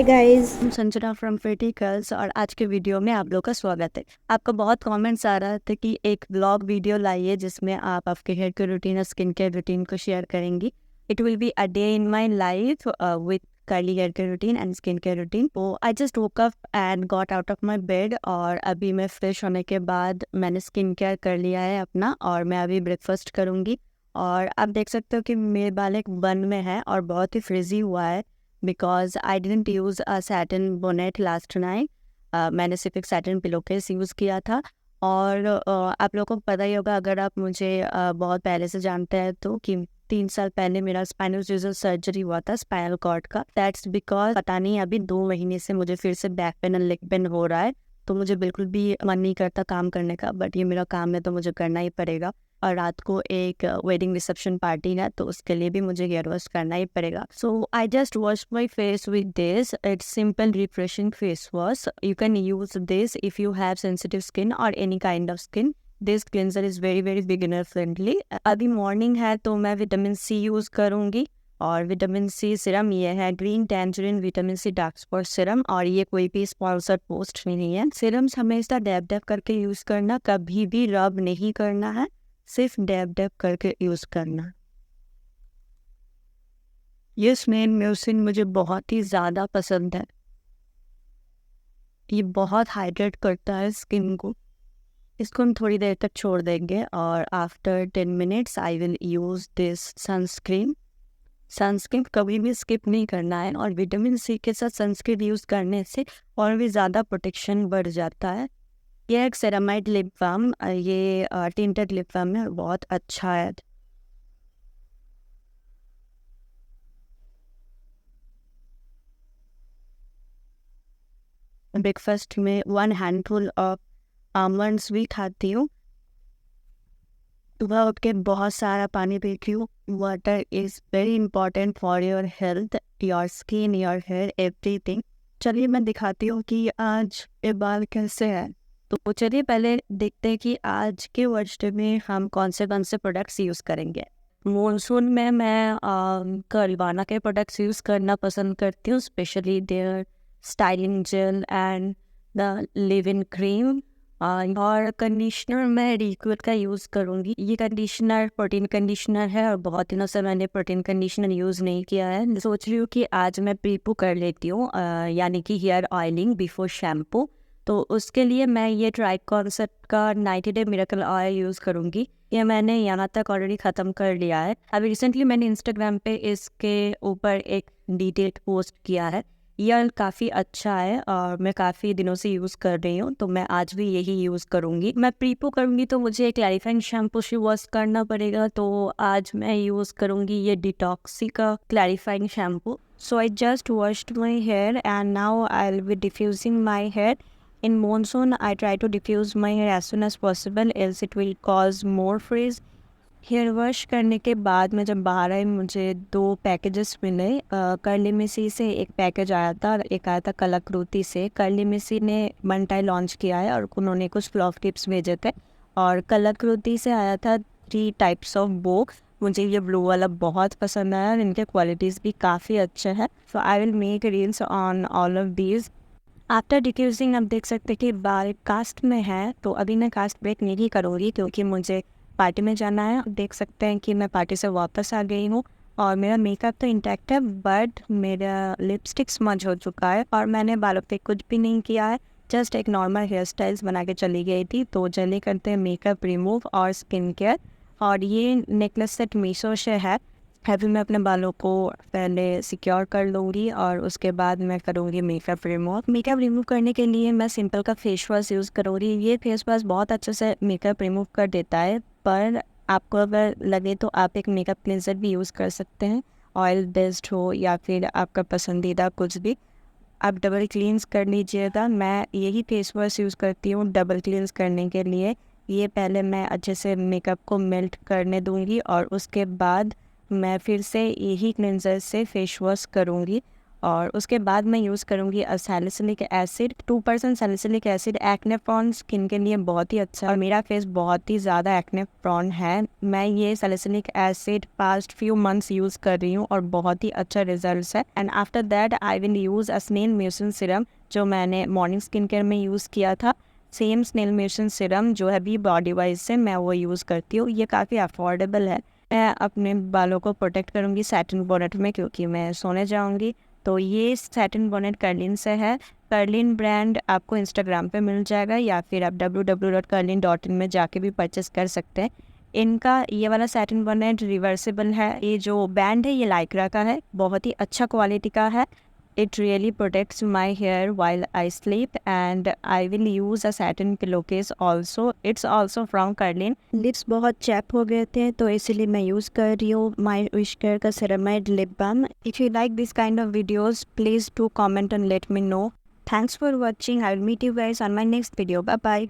Guys, Sanjana from pretty girls और आज के वीडियो में आप लोग का स्वागत है। आपका बहुत कमेंट्स आ रहा था कि एक ब्लॉग वीडियो लाइए जिसमें आप आपके हेयर केयर रूटीन और स्किन केयर रूटीन को शेयर करेंगी। It will be a day in my life with curly hair care routine and skin care routine. तो I just woke up and got out of my bed और अभी मैं fresh होने के बाद मैंने स्किन केयर कर लिया है अपना और मैं अभी ब्रेकफास्ट करूँगी। और आप देख सकते हो कि मेरे बाल एक बन में है और बहुत ही फ्रिजी हुआ है because I didn't use a satin bonnet last night. मैंने सिर्फ एक सैटिन पिलो केस यूज़ किया था। और आप लोगों को पता ही होगा अगर आप मुझे बहुत पहले से जानते हैं तो कि 3 साल पहले मेरा स्पाइनल फ्यूजन सर्जरी हुआ था स्पाइनल कॉर्ड का। दैट्स बिकॉज पता नहीं अभी 2 महीने से मुझे फिर से बैक पेन और लेग पेन हो रहा है। तो मुझे बिल्कुल भी मन नहीं करता काम करने का, बट ये मेरा काम है तो मुझे करना ही पड़ेगा। और रात को एक वेडिंग रिसेप्शन पार्टी है तो उसके लिए भी मुझे हेयर वॉश करना ही पड़ेगा। So I just wash my face with this. It's simple refreshing face wash. You can use this if you have sensitive skin और any kind of skin. This cleanser is very very beginner friendly. अभी morning है तो मैं vitamin C use करूंगी और vitamin C serum ये है green tangerine vitamin C dark spot serum. और ये कोई भी स्पॉन्सर्ड पोस्ट नहीं है। सिरम्स हमेशा डैब डैब करके यूज करना, कभी भी रब नहीं करना है, सिर्फ डैब डैब करके यूज करना। ये स्नेल म्यूसिन मुझे बहुत ही ज़्यादा पसंद है। ये बहुत हाइड्रेट करता है स्किन को। इसको हम थोड़ी देर तक छोड़ देंगे और after 10 minutes I will use this sunscreen. Sunscreen कभी भी स्किप नहीं करना है और विटामिन सी के साथ सनस्क्रीन यूज़ करने से और भी ज़्यादा प्रोटेक्शन बढ़ जाता है। ये एक सेरामाइड लिप बाम, ये टिंटेड लिप बाम है, बहुत अच्छा है। ब्रेकफास्ट में 1 हैंडफुल ऑफ आमंड्स भी खाती हूँ। सुबह उठ के बहुत सारा पानी पीती हूँ। Water is very important for your health, your skin, your hair, everything. चलिए मैं दिखाती हूँ कि आज के बाल कैसे हैं। तो चलिए पहले देखते हैं कि आज के वर्ष में हम कौन से प्रोडक्ट्स यूज़ करेंगे। मॉनसून में मैं कलबाना के प्रोडक्ट्स यूज़ करना पसंद करती हूँ, specially their styling gel and the leave in cream. और कंडीशनर मैं रिक्विड का यूज़ करूँगी। ये कंडीशनर प्रोटीन कंडीशनर है और बहुत दिनों से मैंने प्रोटीन कंडीशनर यूज़ नहीं किया है। सोच रही हूँ कि आज मैं प्रीपू कर लेती हूँ, यानी कि हेयर ऑयलिंग बिफोर शैम्पू। तो उसके लिए मैं ये ट्राई कॉन्सेप्ट का 90 डे मिरेकल ऑयल यूज़ करूँगी। ये मैंने यहाँ तक ऑलरेडी ख़त्म कर लिया है। अभी रिसेंटली मैंने इंस्टाग्राम पे इसके ऊपर एक डिटेल्ड पोस्ट किया है। ये ऑयल काफ़ी अच्छा है और मैं काफ़ी दिनों से यूज़ कर रही हूँ, तो मैं आज भी यही यूज़ करूँगी। मैं प्रीपो करूँगी तो मुझे क्लैरिफाइंग शैम्पू से वॉश करना पड़ेगा, तो आज मैं यूज़ करूँगी ये डिटॉक्सी का clarifying shampoo. So I just washed my hair and now I will be diffusing my hair. In monsoon, I try to diffuse my hair as soon as possible, else it will cause more frizz. Hair wash करने के बाद मैं जब बाहर आई मुझे 2 packages मिले। Curly मिसी से एक पैकेज आया था और एक आया था कलाकृति से। कर्ली मिसी ने बंटाई लॉन्च किया है और उन्होंने कुछ फ्लॉफ टिप्स भेजे थे। और कलाकृति से आया था 3 टाइप्स ऑफ बो। मुझे ये ब्लू वाला बहुत पसंद आया और इनके क्वालिटीज़ भी काफ़ी अच्छे हैं। So I will make reels on all of these. After diffusing आप देख सकते हैं कि बाल कास्ट में है, तो अभी मैं कास्ट ब्रेक नहीं करूँगी क्योंकि मुझे पार्टी में जाना है। देख सकते हैं कि मैं पार्टी से वापस आ गई हूँ और मेरा मेकअप तो इंटैक्ट है, बट मेरा लिपस्टिक स्मज हो चुका है और मैंने बालों पे कुछ भी नहीं किया है, जस्ट एक नॉर्मल हेयर स्टाइल्स बना के चली गई थी। तो जल्दी करते हैं मेकअप रिमूव और स्किन केयर। और ये नेकलेस सेट मीशो से है। अभी मैं अपने बालों को पहले सिक्योर कर लूँगी और उसके बाद मैं करूँगी मेकअप रिमूव। मेकअप रिमूव करने के लिए मैं सिंपल का फेस वॉश यूज़ करूँगी। ये फेस वॉश बहुत अच्छे से मेकअप रिमूव कर देता है, पर आपको अगर लगे तो आप एक मेकअप क्लींजर भी यूज़ कर सकते हैं, ऑयल बेस्ड हो या फिर आपका पसंदीदा कुछ भी। आप डबल क्लींस कर लीजिएगा। मैं यही फेस वॉश यूज़ करती हूँ डबल क्लींस करने के लिए। ये पहले मैं अच्छे से मेकअप को मेल्ट करने दूँगी और उसके बाद मैं फिर से यही क्लेंजर से फेस वॉश करूँगी। और उसके बाद मैं यूज़ करूँगी salicylic acid 2% salicylic acid acne prone skin के लिए बहुत ही अच्छा, और मेरा फेस बहुत ही ज़्यादा एक्ने प्रोन है। मैं ये salicylic acid past few months use कर रही हूँ और बहुत ही अच्छा रिजल्ट है। And after that I will use snail mucin serum जो मैंने मॉर्निंग स्किन केयर में यूज़ किया था। सेम स्नेल म्यूसिन सीरम जो है भी बॉडी वाइज से मैं वो यूज़ करती हूँ। ये काफ़ी अफोर्डेबल है। मैं अपने बालों को प्रोटेक्ट करूँगी सैटिन बोनेट में क्योंकि मैं सोने जाऊँगी। तो ये सैटिन बोनेट कर्लिन से है। कर्लिन ब्रांड आपको इंस्टाग्राम पे मिल जाएगा या फिर आप www.kurlin.in में जाके भी परचेस कर सकते हैं। इनका ये वाला सैटिन बोनेट रिवर्सिबल है। ये जो बैंड है ये लाइक्रा का है, बहुत ही अच्छा क्वालिटी का है। It really protects my hair while I sleep and I will use a satin pillowcase also. It's also from Kurlin. Lips बहुत चैप हो गए थे तो इसलिए मैं यूज़ कर रही हूँ माई विश केयर का ceramide lip balm. If you like this kind of videos, please do comment and let me know. Thanks for watching. I will meet you guys on my next video. Bye bye.